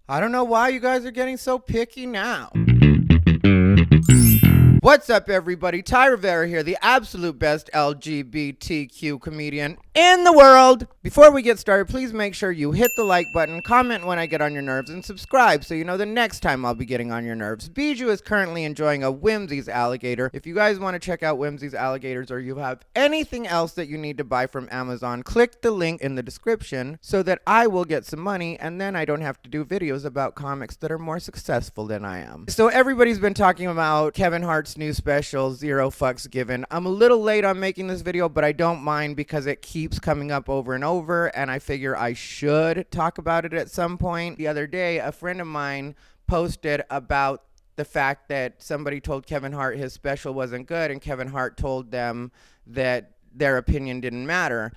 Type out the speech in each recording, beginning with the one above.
I don't know why you guys are getting so picky now. What's up, everybody? Thai Rivera here, the absolute best LGBTQ comedian in the world. Before we get started, please make sure you hit the like button, comment when I get on your nerves, and subscribe so you know the next time I'll be getting on your nerves. Bijou is currently enjoying a Whimzees Alligator. If you guys want to check out Whimzees Alligators or you have anything else that you need to buy from Amazon, click the link in the description so that I will get some money and then I don't have to do videos about comics that are more successful than I am. So everybody's been talking about Kevin Hart's new special, Zero Fucks Given. I'm a little late on making this video, but I don't mind because it keeps coming up over and over, and I figure I should talk about it at some point. The other day, a friend of mine posted about the fact that somebody told Kevin Hart his special wasn't good, and Kevin Hart told them that their opinion didn't matter.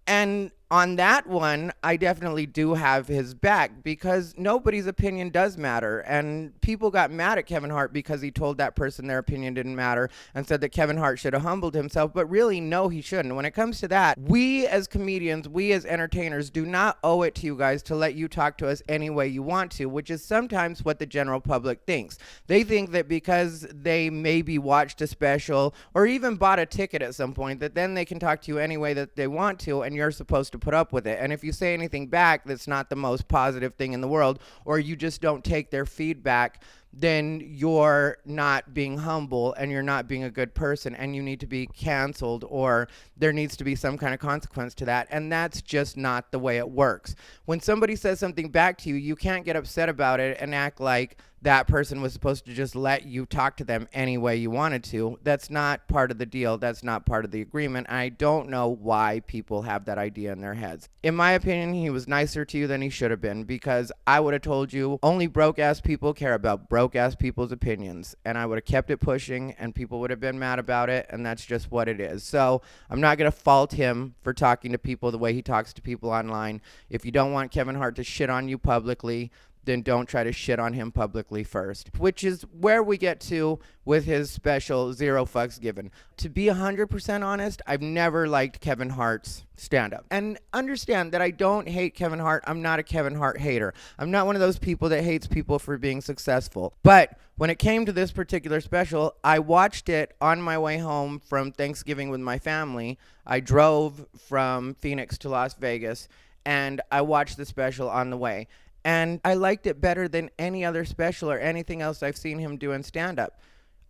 And on that one, I definitely do have his back because nobody's opinion does matter. And people got mad at Kevin Hart because he told that person their opinion didn't matter and said that Kevin Hart should have humbled himself. But really, no, he shouldn't. When it comes to that, we as comedians, we as entertainers do not owe it to you guys to let you talk to us any way you want to, which is sometimes what the general public thinks. They think that because they maybe watched a special or even bought a ticket at some point, that then they can talk to you any way that they want to and you're supposed to put up with it. And if you say anything back that's not the most positive thing in the world, or you just don't take their feedback, then you're not being humble and you're not being a good person and you need to be canceled, or there needs to be some kind of consequence to that. And that's just not the way it works. When somebody says something back to you, you can't get upset about it and act like that person was supposed to just let you talk to them any way you wanted to. That's not part of the deal. That's not part of the agreement. I don't know why people have that idea in their heads. In my opinion, he was nicer to you than he should have been, because I would have told you only broke-ass people care about broke-ass people's opinions, and I would have kept it pushing and people would have been mad about it, and that's just what it is. So I'm not going to fault him for talking to people the way he talks to people online. If you don't want Kevin Hart to shit on you publicly, then don't try to shit on him publicly first, which is where we get to with his special Zero Fucks Given. To be 100% honest, I've never liked Kevin Hart's stand-up. And understand that I don't hate Kevin Hart. I'm not a Kevin Hart hater. I'm not one of those people that hates people for being successful. But when it came to this particular special, I watched it on my way home from Thanksgiving with my family. I drove from Phoenix to Las Vegas, and I watched the special on the way. And I liked it better than any other special or anything else I've seen him do in stand-up.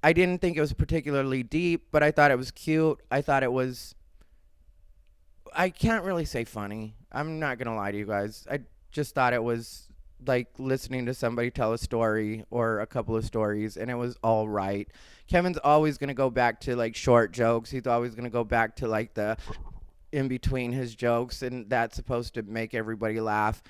I didn't think it was particularly deep, but I thought it was cute. I thought it was... I can't really say funny. I'm not going to lie to you guys. I just thought it was like listening to somebody tell a story or a couple of stories, and it was all right. Kevin's always going to go back to like short jokes. He's always going to go back to like the in between his jokes, and that's supposed to make everybody laugh.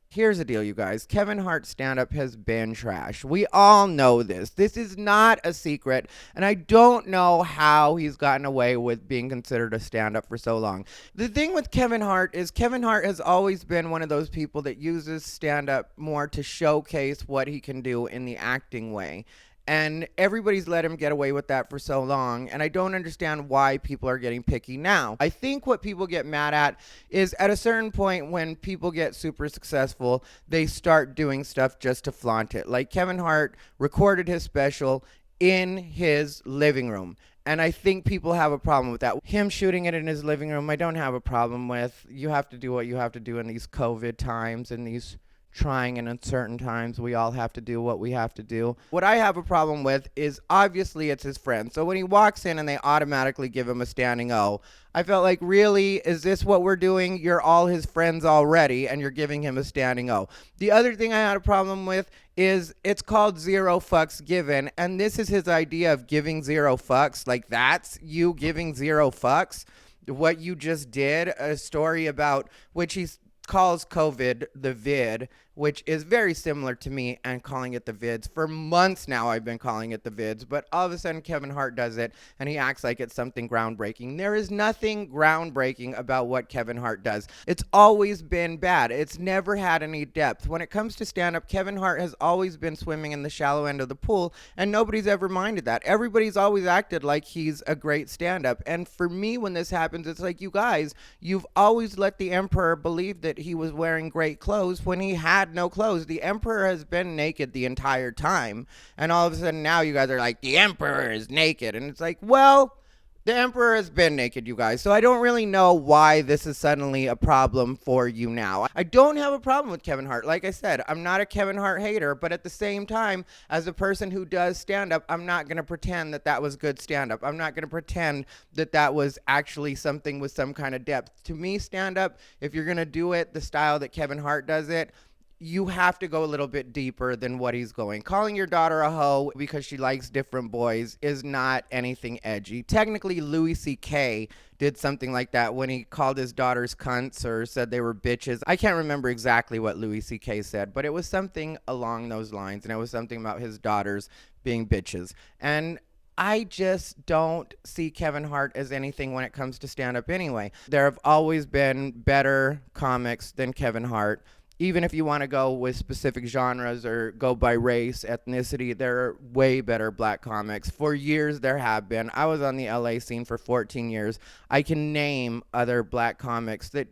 Here's the deal, you guys. Kevin Hart's stand-up has been trash. We all know this. This is not a secret, and I don't know how he's gotten away with being considered a stand-up for so long. The thing with Kevin Hart is Kevin Hart has always been one of those people that uses stand-up more to showcase what he can do in the acting way. And everybody's let him get away with that for so long, and I don't understand why people are getting picky now. I think what people get mad at is at a certain point when people get super successful, they start doing stuff just to flaunt it. Like Kevin Hart recorded his special in his living room, and I think people have a problem with that. Him shooting it in his living room, I don't have a problem with. You have to do what you have to do in these COVID times and these trying and uncertain times. We all have to do what we have to do. What I have a problem with is obviously it's his friend. So when he walks in and they automatically give him a standing O, I felt like, really, is this what we're doing? You're all his friends already and you're giving him a standing O. The other thing I had a problem with is it's called Zero Fucks Given, and this is his idea of giving zero fucks. Like, that's you giving zero fucks? What you just did, a story about which he's calls COVID the vid, which is very similar to me and calling it the vids. For months now, I've been calling it the vids, but all of a sudden Kevin Hart does it and he acts like it's something groundbreaking. There is nothing groundbreaking about what Kevin Hart does. It's always been bad. It's never had any depth. When it comes to stand-up, Kevin Hart has always been swimming in the shallow end of the pool, and nobody's ever minded that. Everybody's always acted like he's a great stand-up. And for me, when this happens, it's like, you guys, you've always let the emperor believe that that he was wearing great clothes when he had no clothes. The emperor has been naked the entire time, and all of a sudden now you guys are like, the emperor is naked, and it's like, well, the emperor has been naked, you guys. So I don't really know why this is suddenly a problem for you now. I don't have a problem with Kevin Hart. Like I said, I'm not a Kevin Hart hater, but at the same time, as a person who does stand-up, I'm not going to pretend that that was good stand-up. I'm not going to pretend that that was actually something with some kind of depth. To me, stand-up, if you're going to do it the style that Kevin Hart does it, you have to go a little bit deeper than what he's going. Calling your daughter a hoe because she likes different boys is not anything edgy. Technically, Louis C.K. did something like that when he called his daughters cunts or said they were bitches. I can't remember exactly what Louis C.K. said, but it was something along those lines, and it was something about his daughters being bitches. And I just don't see Kevin Hart as anything when it comes to stand-up anyway. There have always been better comics than Kevin Hart. Even if you want to go with specific genres or go by race, ethnicity, there are way better black comics. For years, there have been. I was on the LA scene for 14 years. I can name other black comics that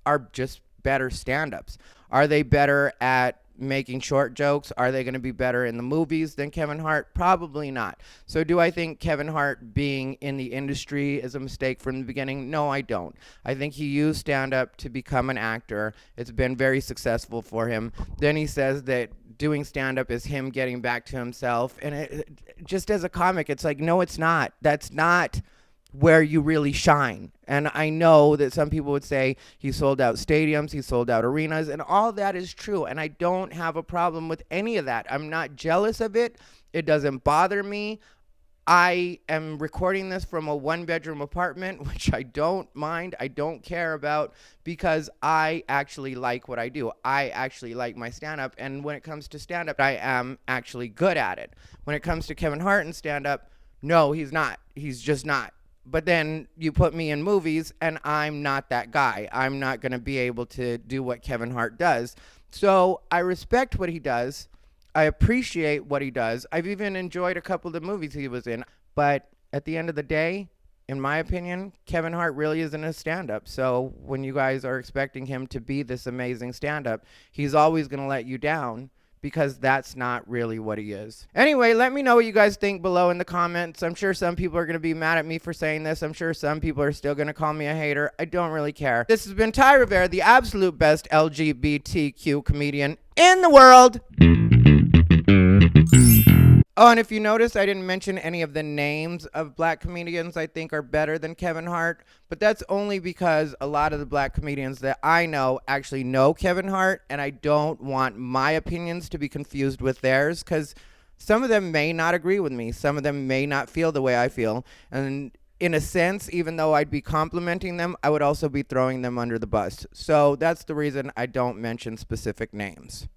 are just better stand-ups. Are they better at making short jokes? Are they going to be better in the movies than Kevin Hart? Probably not. So do I think Kevin Hart being in the industry is a mistake from the beginning? No, I don't. I think he used stand-up to become an actor. It's been very successful for him. Then he says that doing stand-up is him getting back to himself. And just as a comic, it's like, no, it's not. That's not where you really shine. And I know that some people would say he sold out stadiums, he sold out arenas, and all that is true. And I don't have a problem with any of that. I'm not jealous of it. It doesn't bother me. I am recording this from a one-bedroom apartment, which I don't mind, I don't care about, because I actually like what I do. I actually like my stand-up, and when it comes to stand-up, I am actually good at it. When it comes to Kevin Hart and stand-up, no, he's not. He's just not. But then you put me in movies, and I'm not that guy. I'm not going to be able to do what Kevin Hart does. So I respect what he does. I appreciate what he does. I've even enjoyed a couple of the movies he was in. But at the end of the day, in my opinion, Kevin Hart really isn't a stand-up. So when you guys are expecting him to be this amazing stand-up, he's always going to let you down, because that's not really what he is. Anyway, let me know what you guys think below in the comments. I'm sure some people are going to be mad at me for saying this. I'm sure some people are still going to call me a hater. I don't really care. This has been Thai Rivera, the absolute best LGBTQ comedian in the world. Oh, and if you notice, I didn't mention any of the names of black comedians I think are better than Kevin Hart, but that's only because a lot of the black comedians that I know actually know Kevin Hart, and I don't want my opinions to be confused with theirs, because some of them may not agree with me. Some of them may not feel the way I feel, and in a sense, even though I'd be complimenting them, I would also be throwing them under the bus. So that's the reason I don't mention specific names.